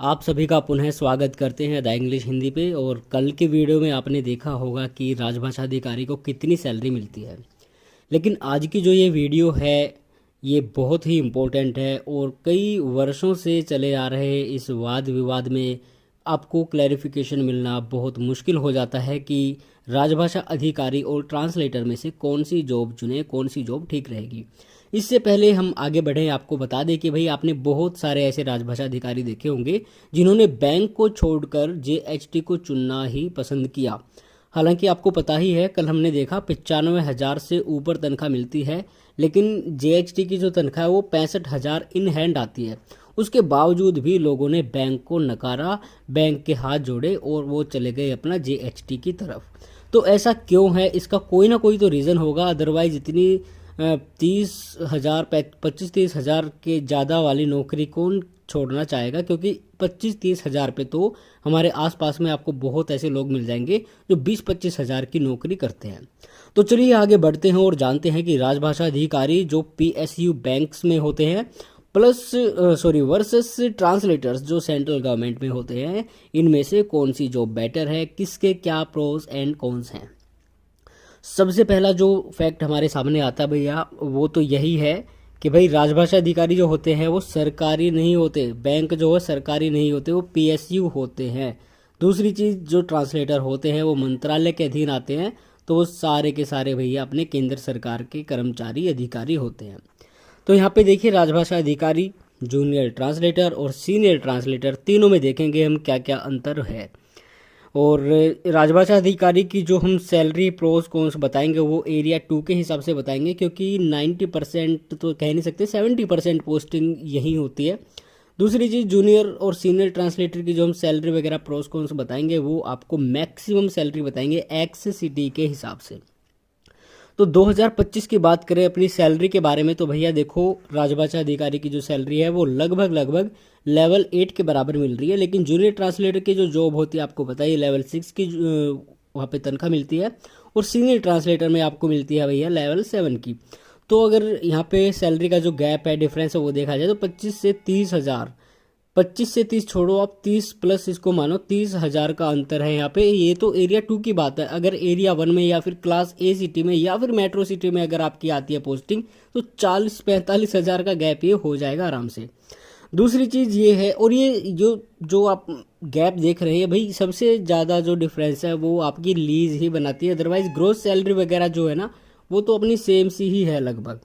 आप सभी का पुनः स्वागत करते हैं द इंग्लिश हिंदी पे। और कल के वीडियो में आपने देखा होगा कि राजभाषा अधिकारी को कितनी सैलरी मिलती है। लेकिन आज की जो ये वीडियो है ये बहुत ही इम्पोर्टेंट है और कई वर्षों से चले आ रहे इस वाद विवाद में आपको क्लैरिफिकेशन मिलना बहुत मुश्किल हो जाता है कि राजभाषा अधिकारी और ट्रांसलेटर में से कौन सी जॉब चुने, कौन सी जॉब ठीक रहेगी। इससे पहले हम आगे बढ़ें, आपको बता दें कि भाई आपने बहुत सारे ऐसे राजभाषा अधिकारी देखे होंगे जिन्होंने बैंक को छोड़कर जेएचटी को चुनना ही पसंद किया। हालांकि आपको पता ही है, कल हमने देखा 95,000 से ऊपर तनख्वाह मिलती है, लेकिन जेएचटी की जो तनख्वाह है वो 65,000 इन हैंड आती है। उसके बावजूद भी लोगों ने बैंक को नकारा, बैंक के हाथ जोड़े और वो चले गए अपना जेएचटी की तरफ। तो ऐसा क्यों है, इसका कोई ना कोई तो रीज़न होगा। अदरवाइज इतनी 30,000 25-30,000 के ज़्यादा वाली नौकरी कौन छोड़ना चाहेगा, क्योंकि 25-30,000 पे तो हमारे आसपास में आपको बहुत ऐसे लोग मिल जाएंगे जो 20-25,000 की नौकरी करते हैं। तो चलिए आगे बढ़ते हैं और जानते हैं कि राजभाषा अधिकारी जो पीएसयू बैंक्स में होते हैं वर्सेस ट्रांसलेटर्स जो सेंट्रल गवर्नमेंट में होते हैं, इनमें से कौन सी जॉब बेटर है, किसके क्या प्रोज एंड कॉन्स हैं। सबसे पहला जो फैक्ट हमारे सामने आता है भैया वो तो यही है कि भाई राजभाषा अधिकारी जो होते हैं वो सरकारी नहीं होते, बैंक जो है सरकारी नहीं होते, वो पीएसयू होते हैं। दूसरी चीज़, जो ट्रांसलेटर होते हैं वो मंत्रालय के अधीन आते हैं, तो वो सारे के सारे भैया अपने केंद्र सरकार के कर्मचारी अधिकारी होते हैं। तो यहाँ पे देखिए, राजभाषा अधिकारी, जूनियर ट्रांसलेटर और सीनियर ट्रांसलेटर तीनों में देखेंगे हम क्या क्या अंतर है। और राजभाषा अधिकारी की जो हम सैलरी प्रोस कॉन्स बताएंगे वो एरिया 2 के हिसाब से बताएंगे, क्योंकि 90% तो कह नहीं सकते, 70% पोस्टिंग यही होती है। दूसरी चीज़, जूनियर और सीनियर ट्रांसलेटर की जो हम सैलरी वगैरह प्रोस कॉन्स बताएंगे वो आपको मैक्सिमम सैलरी बताएंगे एक्स-सिटी के हिसाब से। तो 2025 की बात करें अपनी सैलरी के बारे में, तो भैया देखो, राजभाषा अधिकारी की जो सैलरी है वो लगभग लेवल 8 के बराबर मिल रही है। लेकिन जूनियर ट्रांसलेटर की जो जॉब होती है आपको पता है लेवल 6 की वहाँ पे तनख्वाह मिलती है, और सीनियर ट्रांसलेटर में आपको मिलती है भैया लेवल 7 की। तो अगर यहाँ पे सैलरी का जो गैप है, डिफरेंस है, वो देखा जाए तो 25 से 30,000, 25 से 30 छोड़ो, आप 30 प्लस इसको मानो, 30,000 का अंतर है यहाँ पे। ये तो एरिया 2 की बात है। अगर एरिया 1 में या फिर क्लास ए सिटी में या फिर मेट्रो सिटी में अगर आपकी आती है पोस्टिंग, तो 40-45,000 का गैप ये हो जाएगा आराम से। दूसरी चीज़ ये है, और ये जो आप गैप देख रहे हैं भाई, सबसे ज़्यादा जो डिफरेंस है वो आपकी लीज ही बनाती है। अदरवाइज ग्रोस सैलरी वगैरह जो है ना, वो तो अपनी सेम सी ही है लगभग।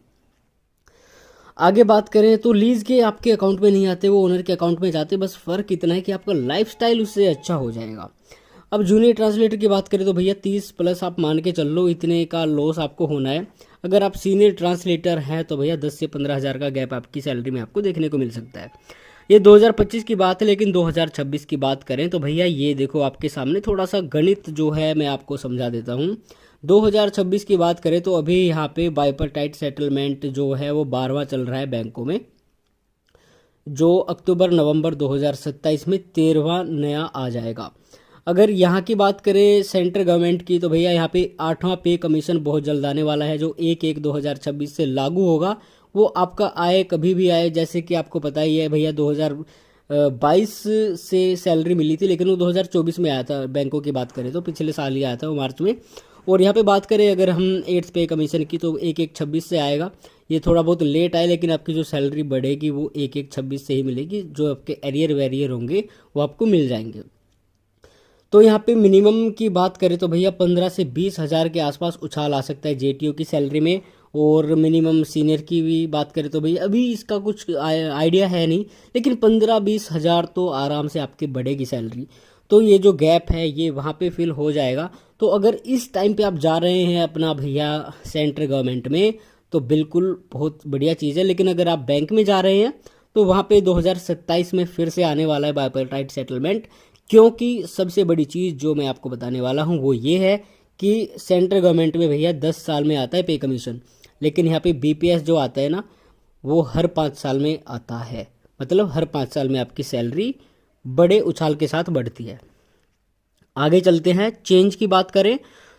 आगे बात करें तो लीज के आपके अकाउंट में नहीं आते, वो ओनर के अकाउंट में जाते। बस फ़र्क इतना है कि आपका लाइफस्टाइल उससे अच्छा हो जाएगा। अब जूनियर ट्रांसलेटर की बात करें तो भैया 30 प्लस आप मान के चल लो, इतने का लॉस आपको होना है। अगर आप सीनियर ट्रांसलेटर हैं तो भैया 10 से 15,000 का गैप आपकी सैलरी में आपको देखने को मिल सकता है। ये 2025 की बात है, लेकिन 2026 की बात करें तो भैया ये देखो, आपके सामने थोड़ा सा गणित जो है मैं आपको समझा देता हूँ। 2026 की बात करें तो अभी यहाँ पे बाइपरटाइट सेटलमेंट जो है वो 12वां चल रहा है बैंकों में, जो अक्टूबर नवंबर 2027 में 13वां नया आ जाएगा। अगर यहाँ की बात करें सेंट्रल गवर्नमेंट की, तो भैया यहाँ पे 8वां पे कमीशन बहुत जल्द आने वाला है, जो 1/1/2026 से लागू होगा। वो आपका आए कभी भी आए, जैसे कि आपको पता ही है भैया 2022 से सैलरी मिली थी, लेकिन वो 2024 में आया था। बैंकों की बात करें तो पिछले साल ही आया था वो मार्च में। और यहाँ पे बात करें अगर हम 8th पे कमीशन की, तो 1/1/26 से आएगा। ये थोड़ा बहुत लेट आए, लेकिन आपकी जो सैलरी बढ़ेगी वो 1/1/26 से ही मिलेगी। जो आपके एरियर वेरियर होंगे वो आपको मिल जाएंगे। तो यहाँ पे मिनिमम की बात करें तो भैया 15 से 20,000 के आसपास उछाल आ सकता है जेटीओ की सैलरी में। और मिनिमम सीनियर की भी बात करें तो भैया अभी इसका कुछ आइडिया है नहीं, लेकिन 15-20,000 तो आराम से आपकी बढ़ेगी सैलरी। तो ये जो गैप है ये वहाँ पे फिल हो जाएगा। तो अगर इस टाइम पे आप जा रहे हैं अपना भैया सेंट्रल गवर्नमेंट में, तो बिल्कुल बहुत बढ़िया चीज़ है। लेकिन अगर आप बैंक में जा रहे हैं तो वहाँ पे 2027 में फिर से आने वाला है बाइपरटाइट सेटलमेंट। क्योंकि सबसे बड़ी चीज़ जो मैं आपको बताने वाला हूँ वो ये है कि सेंट्रल गवर्नमेंट में भैया 10 साल में आता है पे कमीशन, लेकिन यहाँ पे बीपीएस जो आता है ना, वो हर 5 साल में आता है। मतलब हर 5 साल में आपकी सैलरी बड़े उछाल के साथ बढ़ती है। आगे चलते हैं, चेंज की बात करें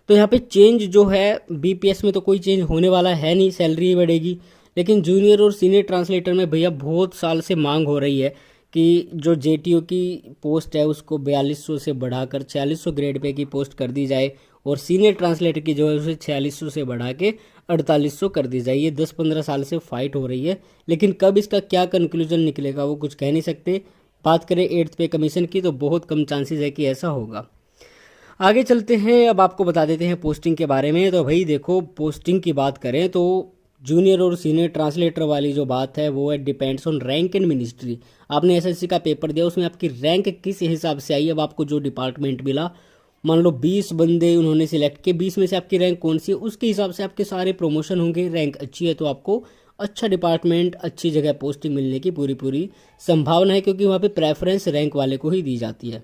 तो यहाँ पे चेंज जो है बीपीएस में तो कोई चेंज होने वाला है नहीं, सैलरी बढ़ेगी। लेकिन जूनियर और सीनियर ट्रांसलेटर में भैया बहुत साल से मांग हो रही है कि जो जेटीओ की पोस्ट है उसको 4200 से बढ़ाकर 4600 ग्रेड पे की पोस्ट कर दी जाए, और सीनियर ट्रांसलेटर की जो है उसे 4600 से बढ़ा के 4800 कर दी जाए। ये 10-15 साल से फाइट हो रही है, लेकिन कब इसका क्या कंक्लूजन निकलेगा वो कुछ कह नहीं सकते। बात करें 8th पे कमीशन की तो बहुत कम चांसेस है कि ऐसा होगा। आगे चलते हैं, अब आपको बता देते हैं पोस्टिंग के बारे में। तो भाई देखो, पोस्टिंग की बात करें तो जूनियर और सीनियर ट्रांसलेटर वाली जो बात है वो है depends on rank and ministry. आपने एसएससी का पेपर दिया, उसमें आपकी रैंक किस हिसाब से आई, अब आपको जो डिपार्टमेंट मिला, मान लो 20 बंदे उन्होंने सिलेक्ट किए, 20 में से आपकी रैंक कौन सी है उसके हिसाब से आपके सारे प्रमोशन होंगे। रैंक अच्छी है तो आपको अच्छा डिपार्टमेंट, अच्छी जगह पोस्टिंग मिलने की पूरी पूरी संभावना है, क्योंकि वहाँ पे प्रेफरेंस रैंक वाले को ही दी जाती है।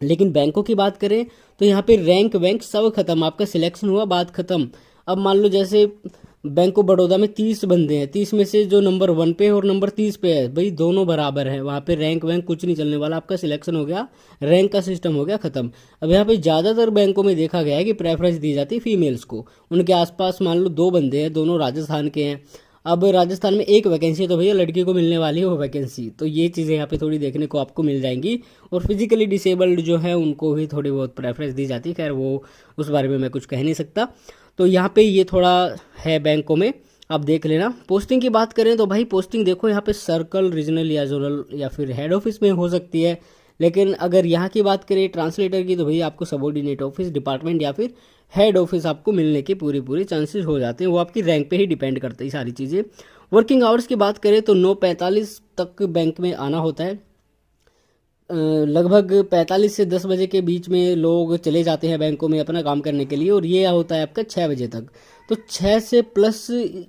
लेकिन बैंकों की बात करें तो यहाँ पे रैंक वैंक सब खत्म, आपका सिलेक्शन हुआ, बात खत्म। अब मान लो जैसे बैंक ऑफ बड़ौदा में 30 बंदे हैं, 30 में से जो नंबर 1 पे है और नंबर 30 पे है, भाई दोनों बराबर है, वहाँ पे रैंक वैंक कुछ नहीं चलने वाला, आपका सिलेक्शन हो गया, रैंक का सिस्टम हो गया खत्म। अब यहाँ पे ज़्यादातर बैंकों में देखा गया है कि प्रेफरेंस दी जाती है फीमेल्स को। उनके आसपास मान लो 2 बंदे हैं, दोनों राजस्थान के हैं, अब राजस्थान में एक वैकेंसी है तो भैया लड़की को मिलने वाली है वो वैकेंसी, तो ये चीज़ें यहाँ पे थोड़ी देखने को आपको मिल जाएंगी। और फिजिकली डिसेबल्ड जो है उनको भी थोड़ी बहुत प्रेफरेंस दी जाती है, खैर वो उस बारे में मैं कुछ कह नहीं सकता। तो यहाँ पे ये थोड़ा है बैंकों में, आप देख लेना। पोस्टिंग की बात करें तो भाई पोस्टिंग देखो यहाँ पे सर्कल, रीजनल या जोनल या फिर हेड ऑफिस में हो सकती है, लेकिन अगर यहाँ की बात करें ट्रांसलेटर की तो भैया आपको सबॉर्डिनेट ऑफिस, डिपार्टमेंट या फिर हेड ऑफिस आपको मिलने के पूरी पूरी चांसेस हो जाते हैं। वो आपकी रैंक पे ही डिपेंड करता है सारी चीज़ें। वर्किंग आवर्स की बात करें तो 9:45 तक बैंक में आना होता है। लगभग 45 से 10 बजे के बीच में लोग चले जाते हैं बैंकों में अपना काम करने के लिए, और ये होता है आपका 6 बजे तक। तो 6 से प्लस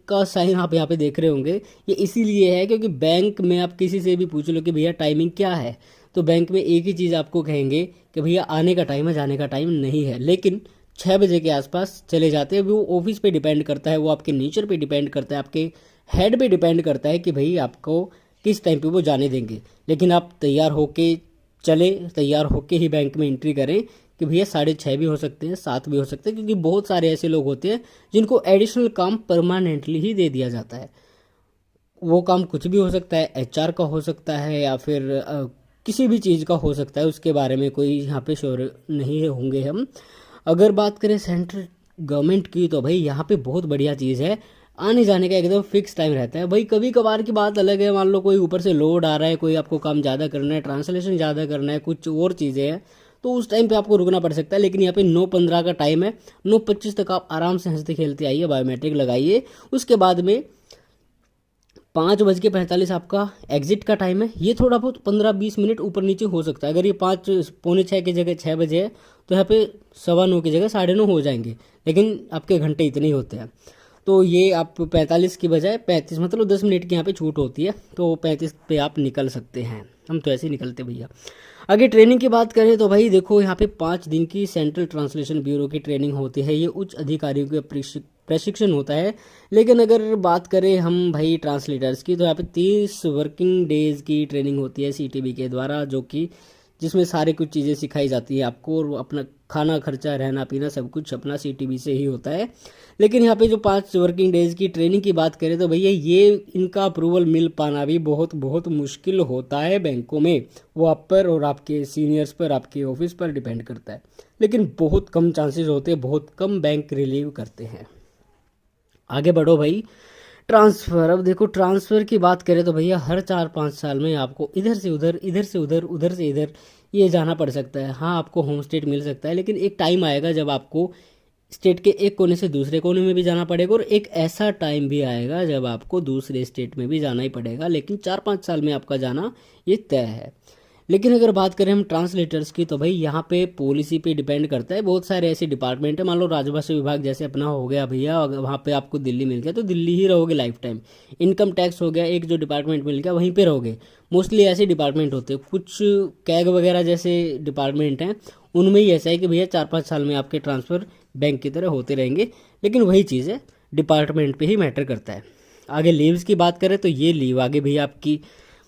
का साइन आप यहाँ पे देख रहे होंगे, ये इसीलिए है क्योंकि बैंक में आप किसी से भी पूछ लो कि भैया टाइमिंग क्या है, तो बैंक में एक ही चीज़ आपको कहेंगे कि भैया आने का टाइम है, जाने का टाइम नहीं है। लेकिन 6 बजे के आसपास चले जाते हैं। वो ऑफिस पे डिपेंड करता है, वो आपके नेचर पे डिपेंड करता है, आपके हेड पे डिपेंड करता है कि भाई आपको किस टाइम पे वो जाने देंगे। लेकिन आप तैयार होके चले, तैयार होके ही बैंक में एंट्री करें कि भैया 6:30 भी हो सकते हैं, 7 भी हो सकते हैं, क्योंकि बहुत सारे ऐसे लोग होते हैं जिनको एडिशनल काम परमानेंटली ही दे दिया जाता है। वो काम कुछ भी हो सकता है, एचआर का हो सकता है या फिर किसी भी चीज़ का हो सकता है, उसके बारे में कोई यहाँ पे श्योर नहीं होंगे हम। अगर बात करें सेंट्रल गवर्नमेंट की तो भाई यहाँ पे बहुत बढ़िया चीज़ है, आने जाने का एकदम फिक्स टाइम रहता है। भाई कभी कभार की बात अलग है, मान लो कोई ऊपर से लोड आ रहा है, कोई आपको काम ज़्यादा करना है, ट्रांसलेशन ज़्यादा करना है, कुछ और चीज़ें हैं, तो उस टाइम पे आपको रुकना पड़ सकता है। लेकिन यहाँ पे 9:15 का टाइम है, 9:25 तक आप आराम से हंसते खेलते आइए, बायोमेट्रिक लगाइए। उसके बाद में 5:45 आपका एग्जिट का टाइम है। ये थोड़ा बहुत 15-20 मिनट ऊपर नीचे हो सकता है। अगर ये 5:45 की जगह 6 बजे है तो यहाँ पे 9:15 की जगह 9:30 हो जाएंगे, लेकिन आपके घंटे इतने ही होते हैं। तो ये आप 45 की बजाय 35, मतलब 10 मिनट की यहाँ पे छूट होती है, तो 35 पे आप निकल सकते हैं। हम तो ऐसे ही निकलते भैया। आगे ट्रेनिंग की बात करें तो भाई देखो यहाँ पे 5 दिन की सेंट्रल ट्रांसलेशन ब्यूरो की ट्रेनिंग होती है। ये उच्च अधिकारियों के प्रशिक्षण होता है। लेकिन अगर बात करें हम भाई ट्रांसलेटर्स की तो यहाँ पे 30 वर्किंग डेज की ट्रेनिंग होती है सीटीबी के द्वारा, जो कि जिसमें सारी कुछ चीज़ें सिखाई जाती है आपको, और अपना खाना खर्चा, रहना पीना सब कुछ अपना सीटीबी से ही होता है। लेकिन यहाँ पे जो 5 वर्किंग डेज की ट्रेनिंग की बात करें तो भैया ये इनका अप्रूवल मिल पाना भी बहुत बहुत मुश्किल होता है बैंकों में। वो आप पर और आपके सीनियर्स पर, आपके ऑफिस पर डिपेंड करता है, लेकिन बहुत कम चांसेस होते हैं, बहुत कम बैंक रिलीव करते हैं। आगे बढ़ो भाई, ट्रांसफ़र। अब देखो ट्रांसफ़र की बात करें तो भैया हर 4-5 साल में आपको इधर से उधर, इधर से उधर, उधर से इधर ये जाना पड़ सकता है। हाँ, आपको होम स्टेट मिल सकता है, लेकिन एक टाइम आएगा जब आपको स्टेट के एक कोने से दूसरे कोने में भी जाना पड़ेगा, और एक ऐसा टाइम भी आएगा जब आपको दूसरे स्टेट में भी जाना ही पड़ेगा। लेकिन 4-5 साल में आपका जाना ये तय है। लेकिन अगर बात करें हम ट्रांसलेटर्स की तो भाई यहाँ पे पॉलिसी पे डिपेंड करता है। बहुत सारे ऐसे डिपार्टमेंट है, मान लो राजभाषा विभाग जैसे अपना हो गया भैया, अगर वहाँ पे आपको दिल्ली मिल गया तो दिल्ली ही रहोगे लाइफ टाइम। इनकम टैक्स हो गया, एक जो डिपार्टमेंट मिल गया वहीं पे रहोगे। मोस्टली ऐसे डिपार्टमेंट होते हैं। कुछ कैग वगैरह जैसे डिपार्टमेंट हैं उनमें ही ऐसा है कि भैया 4-5 साल में आपके ट्रांसफ़र बैंक की तरह होते रहेंगे। लेकिन वही चीज़ है, डिपार्टमेंट पे ही मैटर करता है। आगे लीव्स की बात करें तो ये लीव आगे भैया आपकी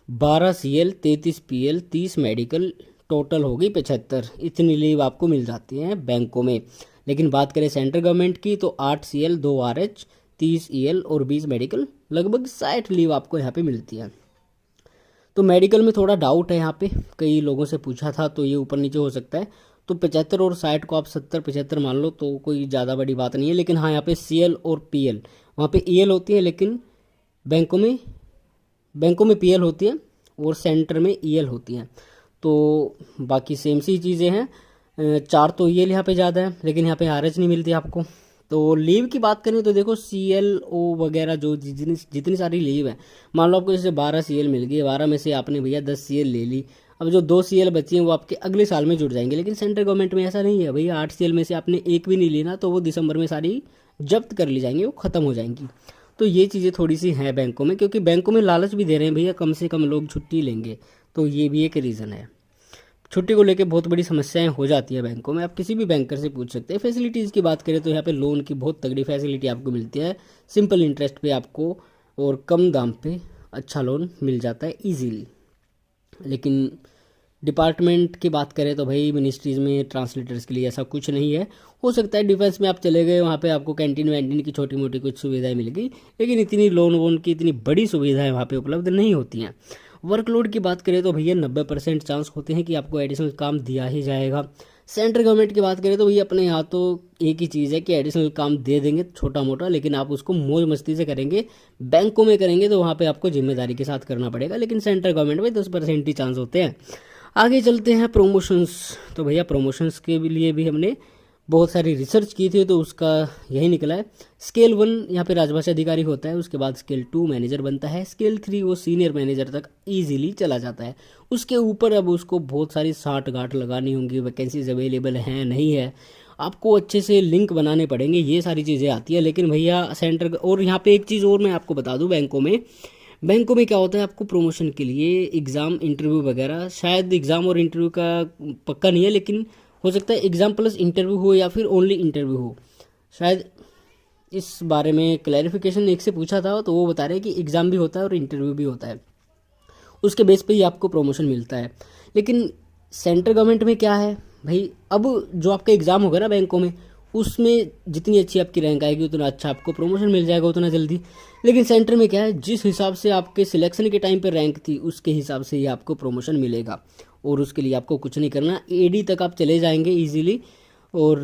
12 CL, 33 PL, 30 मेडिकल, टोटल होगी 75। इतनी लीव आपको मिल जाती हैं बैंकों में। लेकिन बात करें सेंट्रल गवर्नमेंट की तो 8 CL, 2 RH, 30 EL और 20 मेडिकल, लगभग 60 लीव आपको यहाँ पे मिलती है। तो मेडिकल में थोड़ा डाउट है यहाँ पे, कई लोगों से पूछा था तो ये ऊपर नीचे हो सकता है। तो 75 और 60 को आप 70-75 मान लो तो कोई ज़्यादा बड़ी बात नहीं है। लेकिन हाँ, यहाँ पे CL और PL, वहाँ पे EL होती है लेकिन बैंकों में PL होती है और सेंटर में EL होती है। तो बाकी सेम सी चीज़ें हैं। 4 तो EL यहाँ पे ज़्यादा है लेकिन यहाँ पे RH नहीं मिलती आपको। तो लीव की बात करें तो देखो CLO वगैरह जो जितनी सारी लीव है, मान लो आपको जैसे 12 CL मिल गई, 12 में से आपने भैया 10 CL ले ली, अब जो 2 CL बची हैं वो आपके अगले साल में जुड़ जाएंगे। लेकिन सेंट्रल गवर्नमेंट में ऐसा नहीं है भैया, 8 CL में से आपने एक भी नहीं लेना तो वो दिसंबर में सारी जब्त कर ली जाएंगी, वो ख़त्म हो जाएंगी। तो ये चीज़ें थोड़ी सी हैं बैंकों में, क्योंकि बैंकों में लालच भी दे रहे हैं भैया कम से कम लोग छुट्टी लेंगे, तो ये भी एक रीज़न है। छुट्टी को लेके बहुत बड़ी समस्याएं हो जाती है बैंकों में, आप किसी भी बैंकर से पूछ सकते हैं। फैसिलिटीज़ की बात करें तो यहाँ पे लोन की बहुत तगड़ी फैसिलिटी आपको मिलती है, सिंपल इंटरेस्ट पे आपको और कम दाम पे अच्छा लोन मिल जाता है ईजीली। लेकिन डिपार्टमेंट की बात करें तो भाई मिनिस्ट्रीज़ में ट्रांसलेटर्स के लिए ऐसा कुछ नहीं है। हो सकता है डिफेंस में आप चले गए, वहाँ पे आपको कैंटीन वैंटीन की छोटी मोटी कुछ सुविधाएं मिल गई, लेकिन इतनी लोन वोन की इतनी बड़ी सुविधाएं वहाँ पे उपलब्ध नहीं होती हैं। वर्कलोड की बात करें तो भैया 90% चांस होते हैं कि आपको एडिशनल काम दिया ही जाएगा। सेंट्रल गवर्नमेंट की बात करें तो भैया अपने यहाँ तो एक ही चीज़ है कि एडिशनल काम दे देंगे छोटा मोटा, लेकिन आप उसको मौज मस्ती से करेंगे। बैंकों में करेंगे तो वहाँ पे आपको जिम्मेदारी के साथ करना पड़ेगा, लेकिन सेंट्रल गवर्नमेंट में 10% ही चांस होते हैं। आगे चलते हैं प्रमोशंस। तो भैया प्रमोशंस के लिए भी हमने बहुत सारी रिसर्च की थी, तो उसका यही निकला है। स्केल 1 यहाँ पे राजभाषा अधिकारी होता है, उसके बाद स्केल 2 मैनेजर बनता है, स्केल 3 वो सीनियर मैनेजर तक इजीली चला जाता है। उसके ऊपर अब उसको बहुत सारी साठ गांठ लगानी होंगी, वैकेंसीज अवेलेबल हैं नहीं है, आपको अच्छे से लिंक बनाने पड़ेंगे, ये सारी चीज़ें आती है। लेकिन भैया सेंटर, और यहाँ पे एक चीज़ और मैं आपको बता दूँ, बैंकों में क्या होता है, आपको प्रमोशन के लिए एग्ज़ाम इंटरव्यू वगैरह, शायद एग्ज़ाम और इंटरव्यू का पक्का नहीं है, लेकिन हो सकता है एग्ज़ाम प्लस इंटरव्यू हो या फिर ओनली इंटरव्यू हो। शायद इस बारे में क्लैरिफिकेशन एक से पूछा था तो वो बता रहे हैं कि एग्ज़ाम भी होता है और इंटरव्यू भी होता है, उसके बेस पे ही आपको प्रमोशन मिलता है। लेकिन सेंट्रल गवर्नमेंट में क्या है भाई, अब जो आपका एग्ज़ाम होगा ना बैंकों में, उसमें जितनी अच्छी आपकी रैंक आएगी उतना अच्छा आपको प्रमोशन मिल जाएगा, उतना जल्दी। लेकिन सेंटर में क्या है, जिस हिसाब से आपके सिलेक्शन के टाइम पे रैंक थी उसके हिसाब से ही आपको प्रमोशन मिलेगा, और उसके लिए आपको कुछ नहीं करना, AD तक आप चले जाएंगे इजीली। और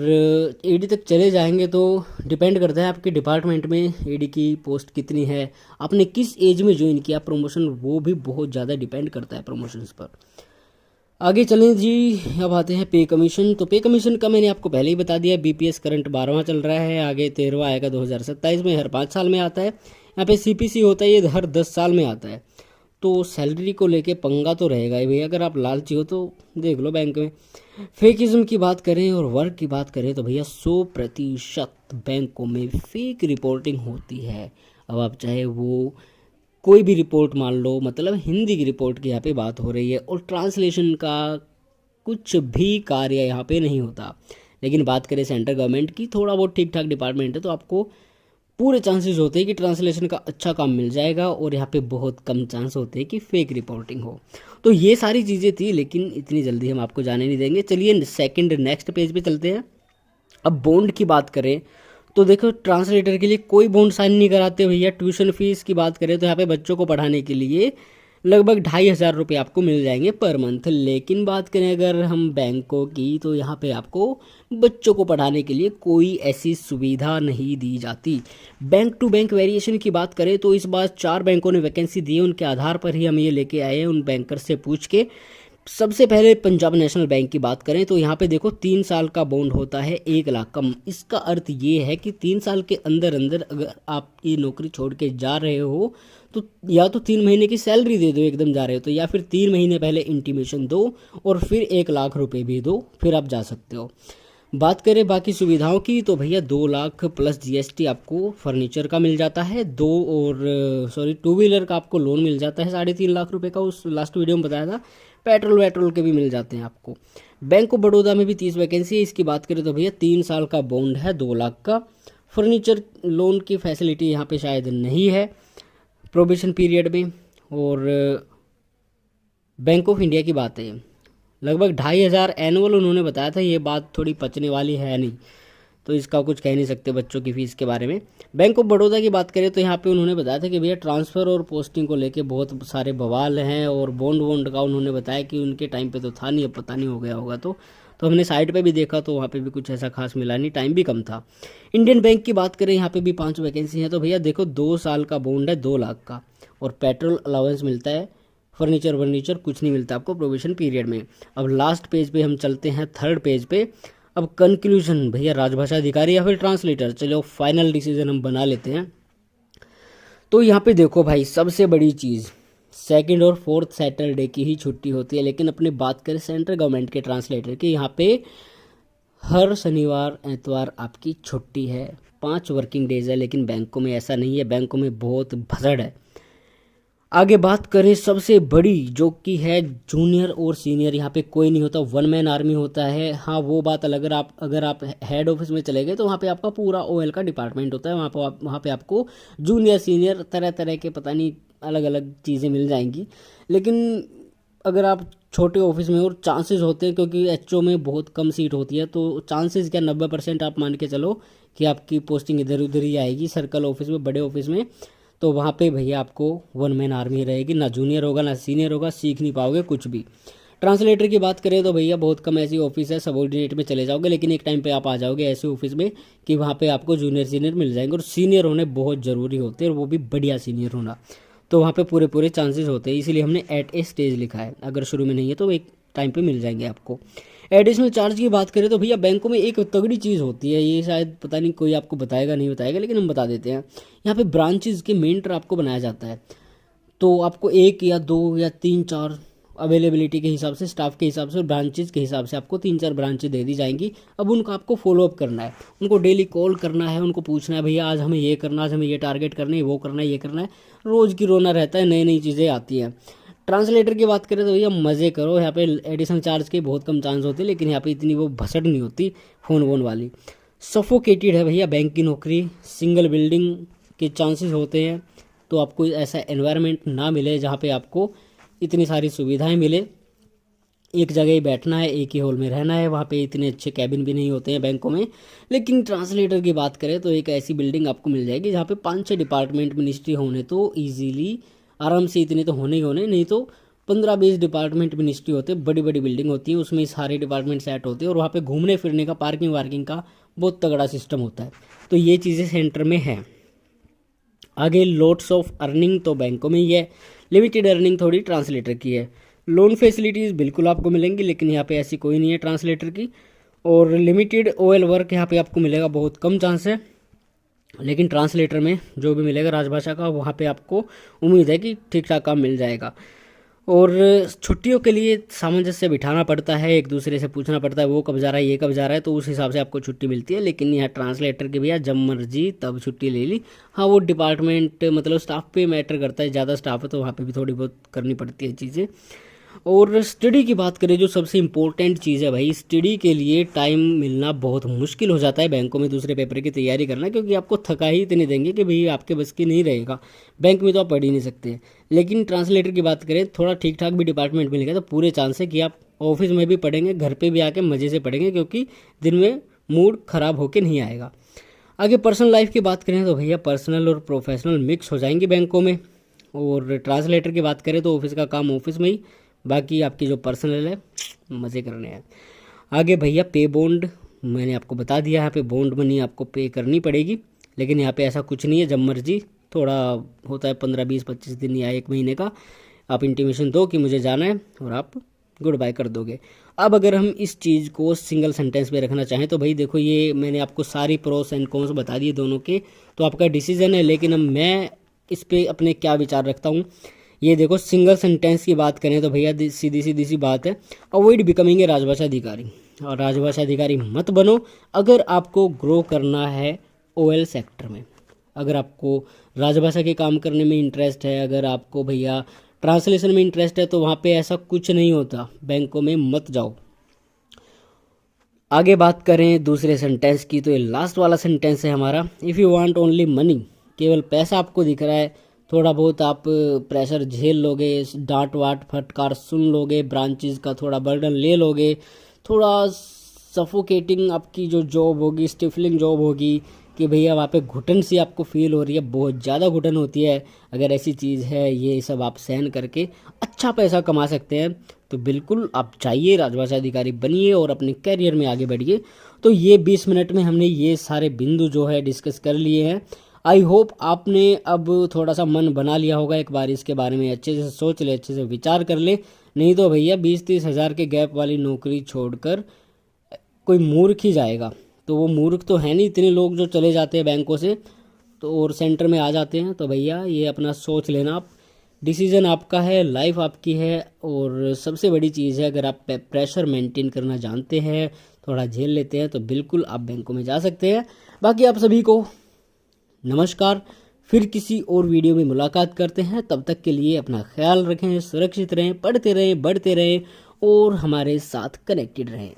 AD तक चले जाएंगे तो डिपेंड करता है आपके डिपार्टमेंट में AD की पोस्ट कितनी है, आपने किस एज में ज्वाइन किया प्रमोशन, वो भी बहुत ज़्यादा डिपेंड करता है प्रमोशंस पर। आगे चलें जी, अब आते हैं पे कमीशन। तो पे कमीशन का मैंने आपको पहले ही बता दिया, BPS करंट 12वां चल रहा है, आगे 13वां आएगा 2027 में, हर 5 साल में आता है। यहाँ पे CPC होता है, ये हर 10 साल में आता है। तो सैलरी को लेके पंगा तो रहेगा ही भैया, अगर आप लालची हो तो देख लो बैंक में। फेकिज्म की बात करें और वर्क की बात करें तो भैया 100% बैंकों में फेक रिपोर्टिंग होती है। अब आप चाहे वो कोई भी रिपोर्ट मान लो, मतलब हिंदी की रिपोर्ट की यहाँ पे बात हो रही है, और ट्रांसलेशन का कुछ भी कार्य यहाँ पे नहीं होता। लेकिन बात करें सेंट्रल गवर्नमेंट की, थोड़ा बहुत ठीक ठाक डिपार्टमेंट है, तो आपको पूरे चांसेस होते हैं कि ट्रांसलेशन का अच्छा काम मिल जाएगा, और यहाँ पे बहुत कम चांस होते हैं कि फेक रिपोर्टिंग हो। तो ये सारी चीज़ें थी, लेकिन इतनी जल्दी हम आपको जाने नहीं देंगे। चलिए नेक्स्ट पेज पे चलते हैं। अब बॉन्ड की बात करें तो देखो, ट्रांसलेटर के लिए कोई बॉन्ड साइन नहीं कराते भैया। ट्यूशन फीस की बात करें तो यहाँ पे बच्चों को पढ़ाने के लिए लगभग 2,500 रुपये आपको मिल जाएंगे पर मंथ। लेकिन बात करें अगर हम बैंकों की, तो यहाँ पे आपको बच्चों को पढ़ाने के लिए कोई ऐसी सुविधा नहीं दी जाती। बैंक टू बैंक वेरिएशन की बात करें तो इस बार 4 बैंकों ने वैकेंसी दी है, उनके आधार पर ही हम ये लेके आए हैं उन बैंकर से पूछ के। सबसे पहले पंजाब नेशनल बैंक की बात करें तो यहाँ पे देखो 3 साल का बॉन्ड होता है 1 लाख का। इसका अर्थ ये है कि 3 साल के अंदर अंदर अगर आप ये नौकरी छोड़ के जा रहे हो तो या तो 3 महीने की सैलरी दे दो एकदम जा रहे हो तो, या फिर 3 महीने पहले इंटीमेशन दो और फिर 1 लाख रुपए भी दो, फिर आप जा सकते हो। बात करें बाकी सुविधाओं की तो भैया 2 लाख प्लस GST आपको फर्नीचर का मिल जाता है, 2 व्हीलर का आपको लोन मिल जाता है 3.5 लाख रुपए का, उस लास्ट वीडियो में बताया था। पेट्रोल वेट्रोल के भी मिल जाते हैं आपको। बैंक ऑफ बड़ौदा में भी 30 वैकेंसी है। इसकी बात करें तो भैया 3 साल का बॉन्ड है 2 लाख का। फर्नीचर लोन की फैसिलिटी यहाँ पे शायद नहीं है प्रोबेशन पीरियड में। और बैंक ऑफ इंडिया की बात है, लगभग 2,500 एनुअल उन्होंने बताया था, ये बात थोड़ी पचने वाली है नहीं। तो इसका कुछ कह नहीं सकते बच्चों की फ़ीस के बारे में। बैंक ऑफ बड़ौदा की बात करें तो यहाँ पे उन्होंने बताया था कि भैया ट्रांसफ़र और पोस्टिंग को लेके बहुत सारे बवाल हैं, और बॉन्ड वॉन्ड का उन्होंने बताया कि उनके टाइम पे तो था नहीं, अब पता नहीं हो गया होगा। तो हमने साइट पे भी देखा तो वहाँ पे भी कुछ ऐसा खास मिला नहीं, टाइम भी कम था। इंडियन बैंक की बात करें, यहाँ पे भी 5 वैकेंसी हैं। तो भैया देखो 2 साल का बॉन्ड है 2 लाख का, और पेट्रोल अलाउंस मिलता है, फर्नीचर वर्नीचर कुछ नहीं मिलता आपको प्रोबेशन पीरियड में। अब लास्ट पेज पे हम चलते हैं, थर्ड पेज पे। अब कंक्लूजन भैया, राजभाषा अधिकारी या फिर ट्रांसलेटर, चलो फाइनल डिसीजन हम बना लेते हैं। तो यहाँ पे देखो भाई, सबसे बड़ी चीज़ सेकंड और फोर्थ सैटरडे की ही छुट्टी होती है, लेकिन अपनी बात करें सेंट्रल गवर्नमेंट के ट्रांसलेटर की, यहाँ पे हर शनिवार एतवार आपकी छुट्टी है, 5 वर्किंग डेज है। लेकिन बैंकों में ऐसा नहीं है, बैंकों में बहुत भसड़ है। आगे बात करें सबसे बड़ी, जो कि है जूनियर और सीनियर, यहाँ पे कोई नहीं होता, वन मैन आर्मी होता है। हाँ वो बात अलग, अगर आप हेड ऑफिस में चले गए तो वहाँ पे आपका पूरा ओएल का डिपार्टमेंट होता है, वहाँ पे आपको जूनियर सीनियर तरह तरह के पता नहीं अलग अलग चीज़ें मिल जाएंगी। लेकिन अगर आप छोटे ऑफिस में, और चांसेस होते हैं क्योंकि एचओ में बहुत कम सीट होती है, तो चांसेस क्या 90% आप मान के चलो कि आपकी पोस्टिंग इधर उधर ही आएगी सर्कल ऑफिस में, बड़े ऑफिस में। तो वहाँ पे भैया आपको वन मैन आर्मी रहेगी, ना जूनियर होगा ना सीनियर होगा, सीख नहीं पाओगे कुछ भी। ट्रांसलेटर की बात करें तो भैया बहुत कम ऐसी ऑफिस है, सबऑर्डिनेट में चले जाओगे, लेकिन एक टाइम पे आप आ जाओगे ऐसे ऑफिस में कि वहाँ पे आपको जूनियर सीनियर मिल जाएंगे, और सीनियर होने बहुत ज़रूरी होते हैं, और वो भी बढ़िया सीनियर होना। तो वहाँ पे पूरे पूरे चांसेस होते हैं, इसीलिए हमने एट ए स्टेज लिखा है। अगर शुरू में नहीं है तो एक टाइम पे मिल जाएंगे आपको। एडिशनल चार्ज की बात करें तो भैया बैंकों में एक तगड़ी चीज़ होती है, ये शायद पता नहीं कोई आपको बताएगा नहीं बताएगा, लेकिन हम बता देते हैं। यहाँ पे ब्रांचेज के मेंटर आपको बनाया जाता है, तो आपको 1 या 2 या 3 4 अवेलेबिलिटी के हिसाब से, स्टाफ के हिसाब से, ब्रांचेज के हिसाब से आपको 3 4 ब्रांचेज दे दी जाएंगी। अब उनका आपको फॉलोअप करना है, उनको डेली कॉल करना है, उनको पूछना है भैया आज हमें ये करना, आज हमें ये टारगेट करना है, वो करना है, ये करना है। रोज़ की रोना रहता है, नई नई चीज़ें आती हैं। ट्रांसलेटर की बात करें तो भैया मज़े करो, यहाँ पे एडिशनल चार्ज के बहुत कम चांस होते हैं, लेकिन यहाँ पे इतनी वो भसड़ नहीं होती फ़ोन वोन वाली। सफोकेटेड है भैया बैंक की नौकरी, सिंगल बिल्डिंग के चांसेस होते हैं, तो आपको ऐसा एनवायरनमेंट ना मिले जहाँ पे आपको इतनी सारी सुविधाएं मिले। एक जगह ही बैठना है, एक ही हॉल में रहना है, वहाँ पे इतने अच्छे कैबिन भी नहीं होते हैं बैंकों में। लेकिन ट्रांसलेटर की बात करें तो एक ऐसी बिल्डिंग आपको मिल जाएगी जहाँ पे 5-6 डिपार्टमेंट मिनिस्ट्री होने तो ईजीली आराम से इतने तो होने ही होने, नहीं तो 15-20 डिपार्टमेंट मिनिस्ट्री होते हैं, बड़ी बड़ी बिल्डिंग होती है, उसमें सारे डिपार्टमेंट सेट होते हैं, और वहाँ पे घूमने फिरने का, पार्किंग वार्किंग का बहुत तगड़ा सिस्टम होता है। तो ये चीज़ें सेंटर में है। आगे लोट्स ऑफ अर्निंग तो बैंकों में ही है, लिमिटेड अर्निंग थोड़ी ट्रांसलेटर की है। लोन फैसिलिटीज़ बिल्कुल आपको मिलेंगी, लेकिन यहाँ पे ऐसी कोई नहीं है ट्रांसलेटर की। और लिमिटेड ओएल वर्क यहाँ पे आपको मिलेगा, बहुत कम चांस है। लेकिन ट्रांसलेटर में जो भी मिलेगा राजभाषा का, वहाँ पे आपको उम्मीद है कि ठीक ठाक काम मिल जाएगा। और छुट्टियों के लिए सामंजस्य बिठाना पड़ता है, एक दूसरे से पूछना पड़ता है वो कब जा रहा है, ये कब जा रहा है, तो उस हिसाब से आपको छुट्टी मिलती है। लेकिन यहाँ ट्रांसलेटर के भैया जब मर्जी तब छुट्टी ले ली। हाँ वो डिपार्टमेंट मतलब स्टाफ पे मैटर करता है, ज़्यादा स्टाफ है तो वहाँ पे भी थोड़ी बहुत करनी पड़ती है चीज़ें। और स्टडी की बात करें, जो सबसे इम्पोर्टेंट चीज़ है भाई, स्टडी के लिए टाइम मिलना बहुत मुश्किल हो जाता है बैंकों में दूसरे पेपर की तैयारी करना, क्योंकि आपको थका ही इतने देंगे कि भाई आपके बस की नहीं रहेगा, बैंक में तो आप पढ़ ही नहीं सकते। लेकिन ट्रांसलेटर की बात करें, थोड़ा ठीक ठाक भी डिपार्टमेंट मिलेगा तो पूरे चांस है कि आप ऑफिस में भी पढ़ेंगे, घर पर भी आके मज़े से पढ़ेंगे, क्योंकि दिन में मूड ख़राब होकर नहीं आएगा। आगे पर्सनल लाइफ की बात करें तो भैया पर्सनल और प्रोफेशनल मिक्स हो जाएंगे बैंकों में। और ट्रांसलेटर की बात करें तो ऑफिस का काम ऑफिस में ही, बाकी आपकी जो पर्सनल है मज़े करने हैं। आगे भैया पे बॉन्ड मैंने आपको बता दिया, यहाँ पे बॉन्ड मनी आपको पे करनी पड़ेगी, लेकिन यहाँ पे ऐसा कुछ नहीं है, जब मर्जी थोड़ा होता है 15-20-25 दिन या 1 महीने का, आप इंटीमेशन दो कि मुझे जाना है और आप गुड बाय कर दोगे। अब अगर हम इस चीज़ को सिंगल सेंटेंस में रखना चाहें तो भाई देखो, ये मैंने आपको सारी प्रोस एंड कॉन्स बता दिए दोनों के, तो आपका डिसीजन है। लेकिन अब मैं इस पर अपने क्या विचार रखता हूँ, ये देखो सिंगल सेंटेंस की बात करें तो भैया सीधी सीधी सी बात है, अवॉइड बिकमिंग ए राजभाषा अधिकारी, और राजभाषा अधिकारी मत बनो अगर आपको ग्रो करना है ओएल सेक्टर में। अगर आपको राजभाषा के काम करने में इंटरेस्ट है, अगर आपको भैया ट्रांसलेशन में इंटरेस्ट है, तो वहाँ पे ऐसा कुछ नहीं होता, बैंकों में मत जाओ। आगे बात करें दूसरे सेंटेंस की, तो ये लास्ट वाला सेंटेंस है हमारा, if you want only money, केवल पैसा आपको दिख रहा है, थोड़ा बहुत आप प्रेशर झेल लोगे, डांट वाट फटकार सुन लोगे, ब्रांचेस का थोड़ा बर्डन ले लोगे, थोड़ा सफोकेटिंग आपकी जो जॉब होगी, स्टिफलिंग जॉब होगी कि भैया वहाँ पे घुटन सी आपको फील हो रही है, बहुत ज़्यादा घुटन होती है, अगर ऐसी चीज़ है ये सब आप सहन करके अच्छा पैसा कमा सकते हैं, तो बिल्कुल आप जाइए, राजभाषा अधिकारी बनिए और अपने कैरियर में आगे बढ़िए। तो ये 20 मिनट में हमने ये सारे बिंदु जो है डिस्कस कर लिए हैं। आई होप आपने अब थोड़ा सा मन बना लिया होगा, एक बार इसके बारे में अच्छे से सोच ले, अच्छे से विचार कर ले। नहीं तो भैया 20-30 हज़ार के गैप वाली नौकरी छोड़कर कोई मूर्ख ही जाएगा। तो वो मूर्ख तो है नहीं, इतने लोग जो चले जाते हैं बैंकों से तो और सेंटर में आ जाते हैं। तो भैया ये अपना सोच लेना आप, डिसीजन आपका है, लाइफ आपकी है। और सबसे बड़ी चीज़ है, अगर आप प्रेशर मेंटेन करना जानते हैं, थोड़ा झेल लेते हैं, तो बिल्कुल आप बैंकों में जा सकते हैं। बाकी आप सभी को नमस्कार, फिर किसी और वीडियो में मुलाकात करते हैं। तब तक के लिए अपना ख्याल रखें, सुरक्षित रहें, पढ़ते रहें, बढ़ते रहें और हमारे साथ कनेक्टेड रहें।